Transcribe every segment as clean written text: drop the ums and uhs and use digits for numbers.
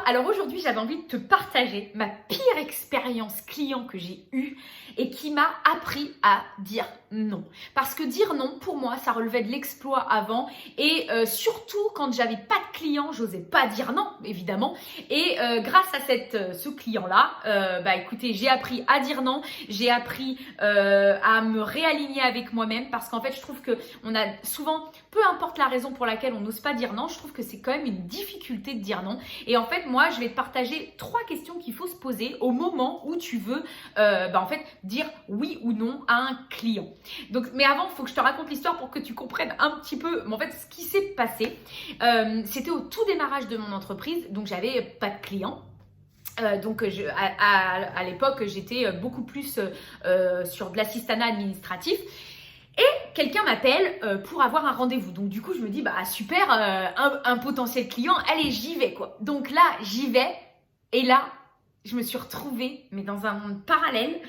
Alors aujourd'hui, j'avais envie de te partager ma pire expérience client que j'ai eue et qui m'a appris à dire non. Parce que dire non, pour moi, ça relevait de l'exploit avant et surtout quand j'avais pas de clients, j'osais pas dire non, évidemment. Et grâce à ce client-là, écoutez, j'ai appris à dire non, j'ai appris à me réaligner avec moi-même parce qu'en fait, je trouve que on a souvent, peu importe la raison pour laquelle on n'ose pas dire non, je trouve que c'est quand même une difficulté de dire non. Et en fait, moi, je vais te partager 3 questions qu'il faut se poser au moment où tu veux dire oui ou non à un client. Donc, mais avant, il faut que je te raconte l'histoire pour que tu comprennes un petit peu ce qui s'est passé. C'était au tout démarrage de mon entreprise, donc j'avais pas de clients. À l'époque, j'étais beaucoup plus sur de l'assistanat administratif. Et quelqu'un m'appelle pour avoir un rendez-vous. Donc du coup, je me dis, super, un potentiel client, allez, j'y vais quoi. Donc là, j'y vais. Et là, je me suis retrouvée, mais dans un monde parallèle.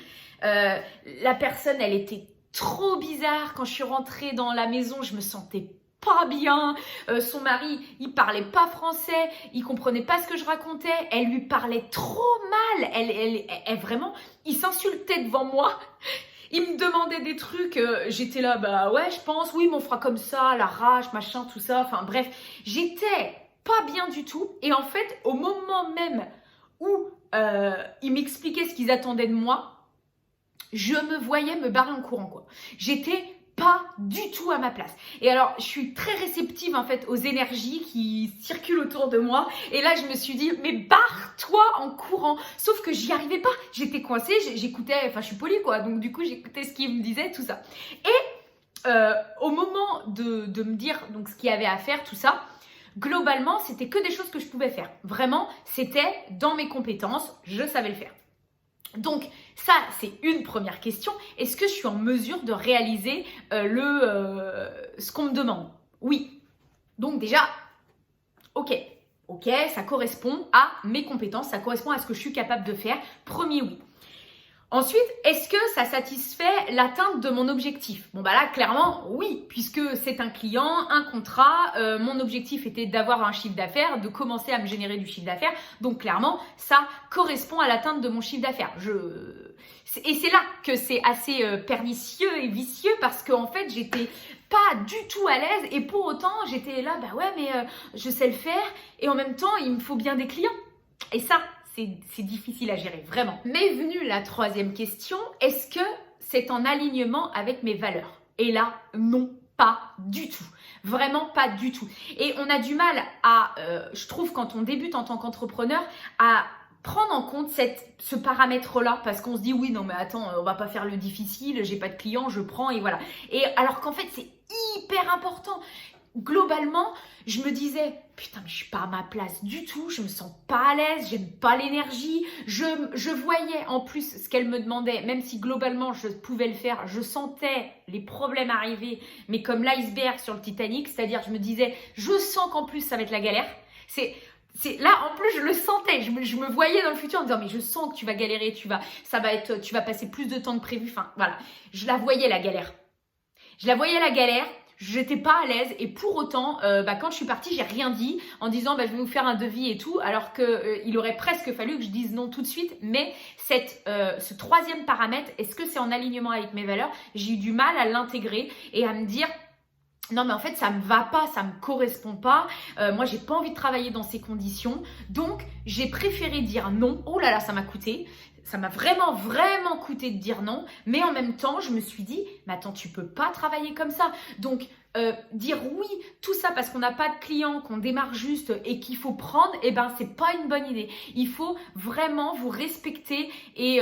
La personne, elle était trop bizarre. Quand je suis rentrée dans la maison, je me sentais pas bien. Son mari, il parlait pas français, il comprenait pas ce que je racontais. Elle lui parlait trop mal. Elle vraiment, il s'insultait devant moi. Il me demandait des trucs, j'étais là, ouais, je pense, oui, mais on fera comme ça, la rage, machin, tout ça. Enfin bref, j'étais pas bien du tout. Et en fait, au moment même où ils m'expliquaient ce qu'ils attendaient de moi, je me voyais me barrer en courant, quoi. J'étais pas du tout à ma place. Et alors, je suis très réceptive en fait aux énergies qui circulent autour de moi. Et là, je me suis dit, mais barre-toi en courant. Sauf que j'y arrivais pas. J'étais coincée, j'écoutais, je suis polie quoi. Donc du coup, j'écoutais ce qu'il me disait, tout ça. Et au moment de me dire donc ce qu'il y avait à faire, tout ça, globalement, c'était que des choses que je pouvais faire. Vraiment, c'était dans mes compétences, je savais le faire. Donc ça, c'est une première question. Est-ce que je suis en mesure de réaliser ce qu'on me demande? Oui. Donc déjà, ok, ça correspond à mes compétences, ça correspond à ce que je suis capable de faire. Premier oui. Ensuite, est-ce que ça satisfait l'atteinte de mon objectif? Bon là, clairement, oui, puisque c'est un client, un contrat, mon objectif était d'avoir un chiffre d'affaires, de commencer à me générer du chiffre d'affaires, donc clairement, ça correspond à l'atteinte de mon chiffre d'affaires. Et c'est là que c'est assez pernicieux et vicieux parce qu'en fait, j'étais pas du tout à l'aise et pour autant, j'étais là, je sais le faire et en même temps, il me faut bien des clients. Et ça, c'est difficile à gérer, vraiment. M'est venue la 3e question, est-ce que c'est en alignement avec mes valeurs? Et là, non, pas du tout. Vraiment pas du tout. Et on a du mal à, je trouve, quand on débute en tant qu'entrepreneur, à prendre en compte ce paramètre-là parce qu'on se dit oui, non mais attends, on va pas faire le difficile, j'ai pas de clients, je prends et voilà. Et alors qu'en fait, c'est hyper important. Globalement, je me disais, putain, mais je suis pas à ma place du tout, je me sens pas à l'aise, j'aime pas l'énergie. Je voyais en plus ce qu'elle me demandait, même si globalement je pouvais le faire, je sentais les problèmes arriver, mais comme l'iceberg sur le Titanic, c'est-à-dire je me disais, je sens qu'en plus ça va être la galère. Là, en plus, je le sentais, je me voyais dans le futur en me disant, mais je sens que tu vas galérer, tu vas passer plus de temps que prévu. Enfin, voilà, je la voyais la galère. J'étais pas à l'aise et pour autant, quand je suis partie, j'ai rien dit en disant je vais vous faire un devis et tout, alors que il aurait presque fallu que je dise non tout de suite. Mais ce 3e paramètre, est-ce que c'est en alignement avec mes valeurs? J'ai eu du mal à l'intégrer et à me dire non mais en fait ça me va pas, ça me correspond pas, moi j'ai pas envie de travailler dans ces conditions, donc j'ai préféré dire non. Oh là là, ça m'a coûté, ça m'a vraiment coûté de dire non, mais en même temps je me suis dit mais attends, tu peux pas travailler comme ça. Donc dire oui, tout ça parce qu'on n'a pas de clients, qu'on démarre juste et qu'il faut prendre, c'est pas une bonne idée. Il faut vraiment vous respecter et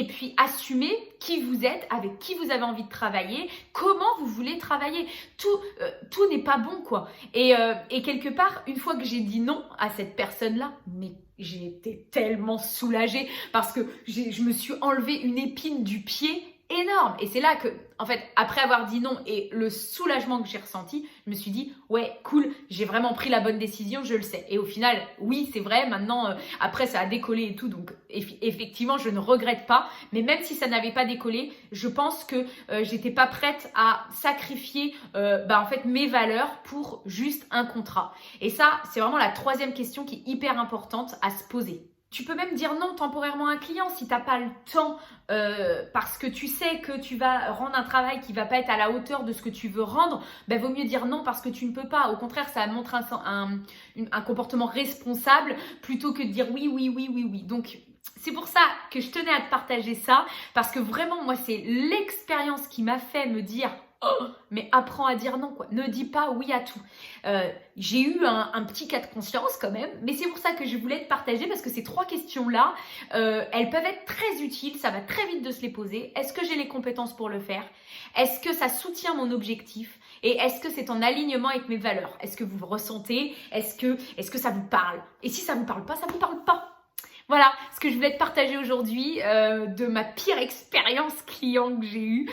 puis assumer qui vous êtes, avec qui vous avez envie de travailler, comment vous voulez travailler. Tout n'est pas bon quoi. Et quelque part, une fois que j'ai dit non à cette personne-là, mais j'ai été tellement soulagée parce que je me suis enlevé une épine du pied énorme. Et c'est là que, en fait, après avoir dit non et le soulagement que j'ai ressenti, je me suis dit, ouais, cool, j'ai vraiment pris la bonne décision, je le sais. Et au final, oui, c'est vrai, maintenant, après, ça a décollé et tout, donc effectivement, je ne regrette pas. Mais même si ça n'avait pas décollé, je pense que j'étais pas prête à sacrifier, en fait, mes valeurs pour juste un contrat. Et ça, c'est vraiment la troisième question qui est hyper importante à se poser. Tu peux même dire non temporairement à un client si tu n'as pas le temps parce que tu sais que tu vas rendre un travail qui ne va pas être à la hauteur de ce que tu veux rendre, vaut mieux dire non parce que tu ne peux pas. Au contraire, ça montre un comportement responsable plutôt que de dire oui, oui, oui, oui, oui. Donc, c'est pour ça que je tenais à te partager ça parce que vraiment, moi, c'est l'expérience qui m'a fait me dire oh, mais apprends à dire non, quoi. Ne dis pas oui à tout. J'ai eu un petit cas de conscience quand même, mais c'est pour ça que je voulais te partager parce que ces trois questions-là, elles peuvent être très utiles, ça va très vite de se les poser. Est-ce que j'ai les compétences pour le faire? Est-ce que ça soutient mon objectif? Et est-ce que c'est en alignement avec mes valeurs? Est-ce que vous le ressentez? Est-ce que ça vous parle? Et si ça ne vous parle pas, ça ne vous parle pas. Voilà ce que je voulais te partager aujourd'hui de ma pire expérience client que j'ai eue.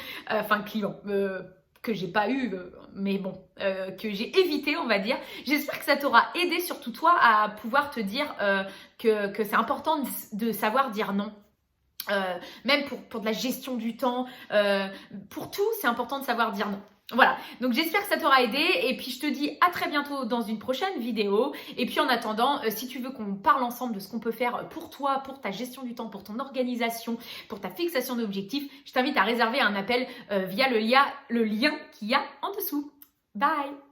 Que j'ai pas eu, mais bon, que j'ai évité, on va dire. J'espère que ça t'aura aidé, surtout toi, à pouvoir te dire que c'est important de savoir dire non. Même pour de la gestion du temps, pour tout, c'est important de savoir dire non. Voilà, donc j'espère que ça t'aura aidé et puis je te dis à très bientôt dans une prochaine vidéo. Et puis en attendant, si tu veux qu'on parle ensemble de ce qu'on peut faire pour toi, pour ta gestion du temps, pour ton organisation, pour ta fixation d'objectifs, je t'invite à réserver un appel via le lien qu'il y a en dessous. Bye!